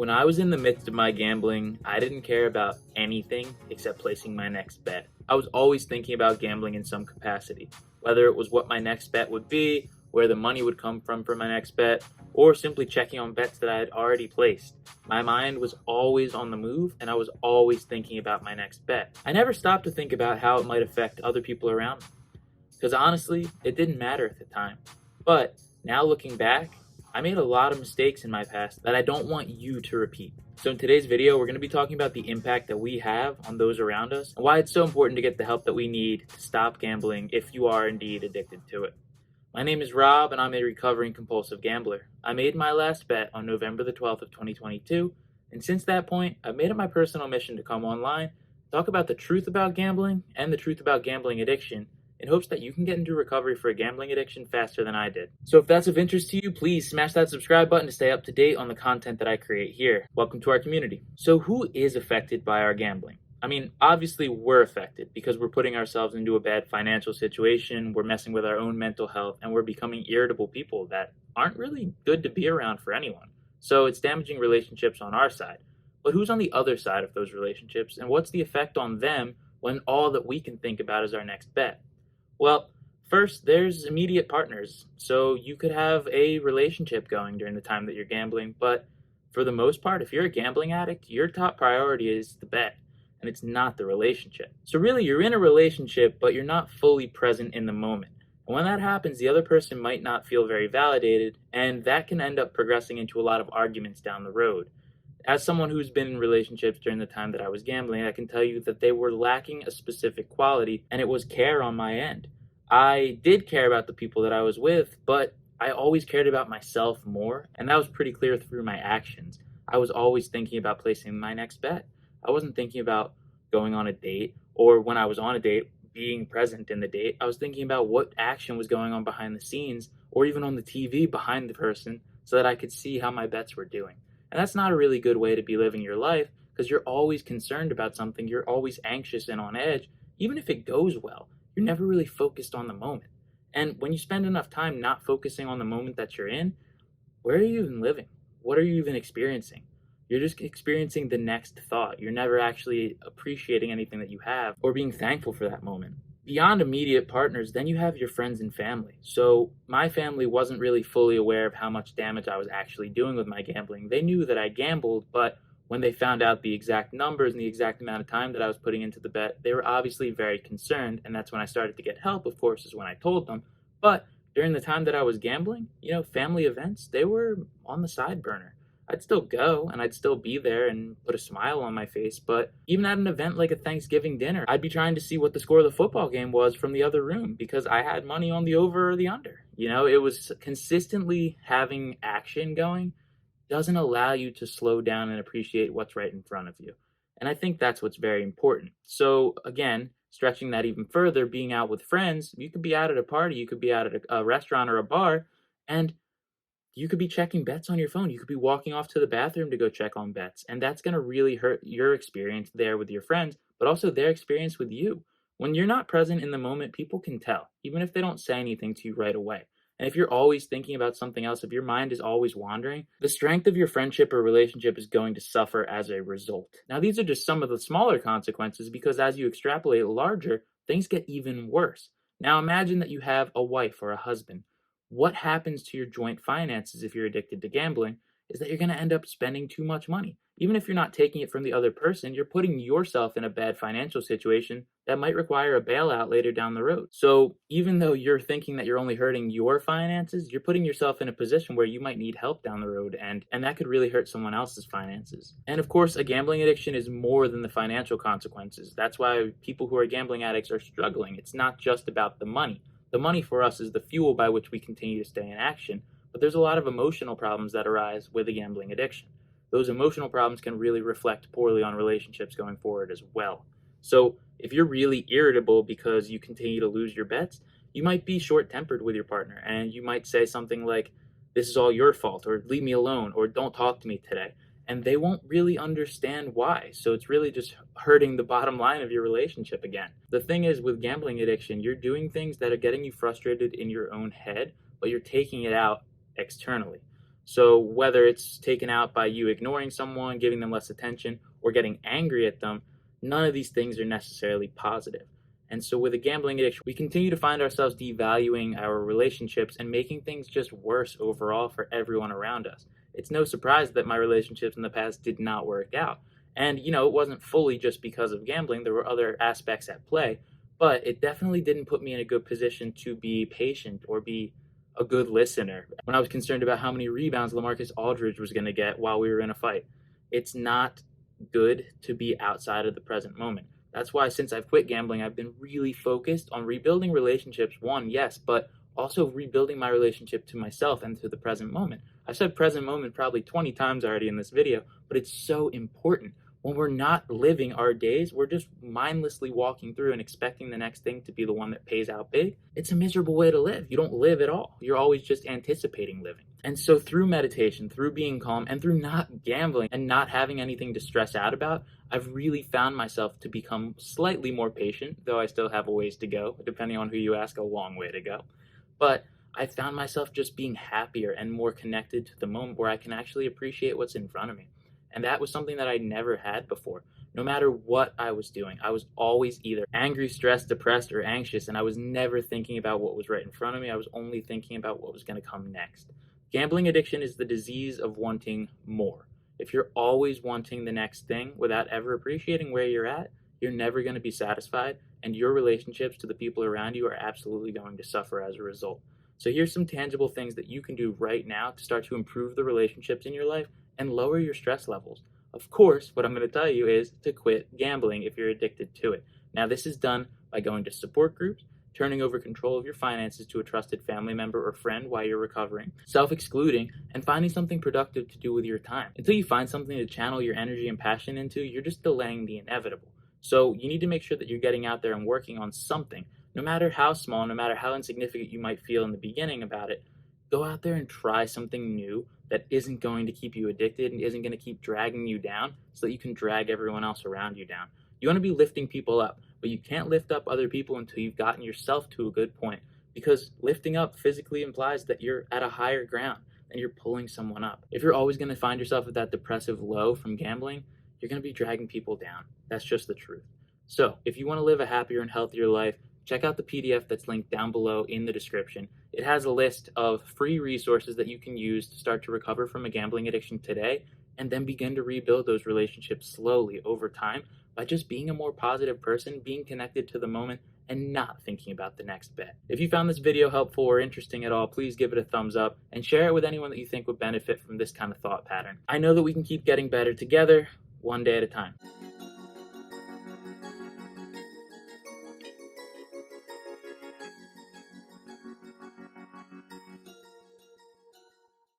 When I was in the midst of my gambling, I didn't care about anything except placing my next bet. I was always thinking about gambling in some capacity, whether it was what my next bet would be, where the money would come from for my next bet, or simply checking on bets that I had already placed. My mind was always on the move, and I was always thinking about my next bet. I never stopped to think about how it might affect other people around me, because honestly, it didn't matter at the time. But now looking back, I made a lot of mistakes in my past that I don't want you to repeat. So in today's video, we're going to be talking about the impact that we have on those around us and why it's so important to get the help that we need to stop gambling if you are indeed addicted to it. My name is Rob and I'm a recovering compulsive gambler. I made my last bet on November the 12th of 2022, and since that point, I've made it my personal mission to come online, talk about the truth about gambling and the truth about gambling addiction, in hopes that you can get into recovery for a gambling addiction faster than I did. So if that's of interest to you, please smash that subscribe button to stay up to date on the content that I create here. Welcome to our community. So who is affected by our gambling? I mean, obviously we're affected because we're putting ourselves into a bad financial situation, we're messing with our own mental health, and we're becoming irritable people that aren't really good to be around for anyone. So it's damaging relationships on our side. But who's on the other side of those relationships, and what's the effect on them when all that we can think about is our next bet? Well, first, there's immediate partners. So you could have a relationship going during the time that you're gambling, but for the most part, if you're a gambling addict, your top priority is the bet, and it's not the relationship. So really, you're in a relationship, but you're not fully present in the moment. And when that happens, the other person might not feel very validated, and that can end up progressing into a lot of arguments down the road. As someone who's been in relationships during the time that I was gambling, I can tell you that they were lacking a specific quality, and it was care on my end. I did care about the people that I was with, but I always cared about myself more, and that was pretty clear through my actions. I was always thinking about placing my next bet. I wasn't thinking about going on a date, or when I was on a date, being present in the date. I was thinking about what action was going on behind the scenes, or even on the TV behind the person, so that I could see how my bets were doing. And that's not a really good way to be living your life, because you're always concerned about something, you're always anxious and on edge. Even if it goes well, you're never really focused on the moment. And when you spend enough time not focusing on the moment that you're in, where are you even living? What are you even experiencing? You're just experiencing the next thought. You're never actually appreciating anything that you have or being thankful for that moment. Beyond immediate partners, then you have your friends and family. So my family wasn't really fully aware of how much damage I was actually doing with my gambling. They knew that I gambled, but when they found out the exact numbers and the exact amount of time that I was putting into the bet, they were obviously very concerned, and that's when I started to get help, of course, is when I told them. But during the time that I was gambling, family events, they were on the side burner. I'd still go and I'd still be there and put a smile on my face, but even at an event like a Thanksgiving dinner, I'd be trying to see what the score of the football game was from the other room because I had money on the over or the under. It was consistently having action going doesn't allow you to slow down and appreciate what's right in front of you. And I think that's what's very important. So again, stretching that even further, being out with friends, you could be out at a party, you could be out at a restaurant or a bar, and you could be checking bets on your phone. You could be walking off to the bathroom to go check on bets. And that's going to really hurt your experience there with your friends, but also their experience with you. When you're not present in the moment, people can tell, even if they don't say anything to you right away. And if you're always thinking about something else, if your mind is always wandering, the strength of your friendship or relationship is going to suffer as a result. Now, these are just some of the smaller consequences because as you extrapolate larger, things get even worse. Now, imagine that you have a wife or a husband. What happens to your joint finances if you're addicted to gambling is that you're going to end up spending too much money. Even if you're not taking it from the other person, you're putting yourself in a bad financial situation that might require a bailout later down the road. So even though you're thinking that you're only hurting your finances, you're putting yourself in a position where you might need help down the road, and that could really hurt someone else's finances. And of course, a gambling addiction is more than the financial consequences. That's why people who are gambling addicts are struggling. It's not just about the money. The money for us is the fuel by which we continue to stay in action, but there's a lot of emotional problems that arise with a gambling addiction. Those emotional problems can really reflect poorly on relationships going forward as well. So if you're really irritable because you continue to lose your bets, you might be short-tempered with your partner, and you might say something like, "This is all your fault," or "Leave me alone," or "Don't talk to me today." And they won't really understand why. So it's really just hurting the bottom line of your relationship again. The thing is, with gambling addiction, you're doing things that are getting you frustrated in your own head, but you're taking it out externally. So whether it's taken out by you ignoring someone, giving them less attention, or getting angry at them, none of these things are necessarily positive. And so with a gambling addiction, we continue to find ourselves devaluing our relationships and making things just worse overall for everyone around us. It's no surprise that my relationships in the past did not work out. And, it wasn't fully just because of gambling, there were other aspects at play, but it definitely didn't put me in a good position to be patient or be a good listener when I was concerned about how many rebounds LaMarcus Aldridge was going to get while we were in a fight. It's not good to be outside of the present moment. That's why since I've quit gambling, I've been really focused on rebuilding relationships. One, yes, but also rebuilding my relationship to myself and to the present moment. I've said present moment probably 20 times already in this video, but it's so important. When we're not living our days, we're just mindlessly walking through and expecting the next thing to be the one that pays out big. It's a miserable way to live. You don't live at all. You're always just anticipating living. And so through meditation, through being calm, and through not gambling and not having anything to stress out about, I've really found myself to become slightly more patient, though I still have a ways to go, depending on who you ask, a long way to go. But I found myself just being happier and more connected to the moment where I can actually appreciate what's in front of me. And that was something that I never had before. No matter what I was doing, I was always either angry, stressed, depressed, or anxious, and I was never thinking about what was right in front of me. I was only thinking about what was going to come next. Gambling addiction is the disease of wanting more. If you're always wanting the next thing without ever appreciating where you're at, you're never going to be satisfied, and your relationships to the people around you are absolutely going to suffer as a result. So here's some tangible things that you can do right now to start to improve the relationships in your life and lower your stress levels. Of course, what I'm going to tell you is to quit gambling if you're addicted to it. Now, this is done by going to support groups, turning over control of your finances to a trusted family member or friend while you're recovering, self-excluding, and finding something productive to do with your time. Until you find something to channel your energy and passion into, you're just delaying the inevitable. So you need to make sure that you're getting out there and working on something, no matter how small, no matter how insignificant you might feel in the beginning about it. Go out there and try something new that isn't going to keep you addicted and isn't going to keep dragging you down so that you can drag everyone else around you down. You want to be lifting people up, but you can't lift up other people until you've gotten yourself to a good point, because lifting up physically implies that you're at a higher ground and you're pulling someone up. If you're always going to find yourself at that depressive low from gambling, you're going to be dragging people down. That's just the truth. So if you want to live a happier and healthier life, check out the PDF that's linked down below in the description. It has a list of free resources that you can use to start to recover from a gambling addiction today, and then begin to rebuild those relationships slowly over time by just being a more positive person, being connected to the moment, and not thinking about the next bet. If you found this video helpful or interesting at all, please give it a thumbs up and share it with anyone that you think would benefit from this kind of thought pattern. I know that we can keep getting better together, one day at a time.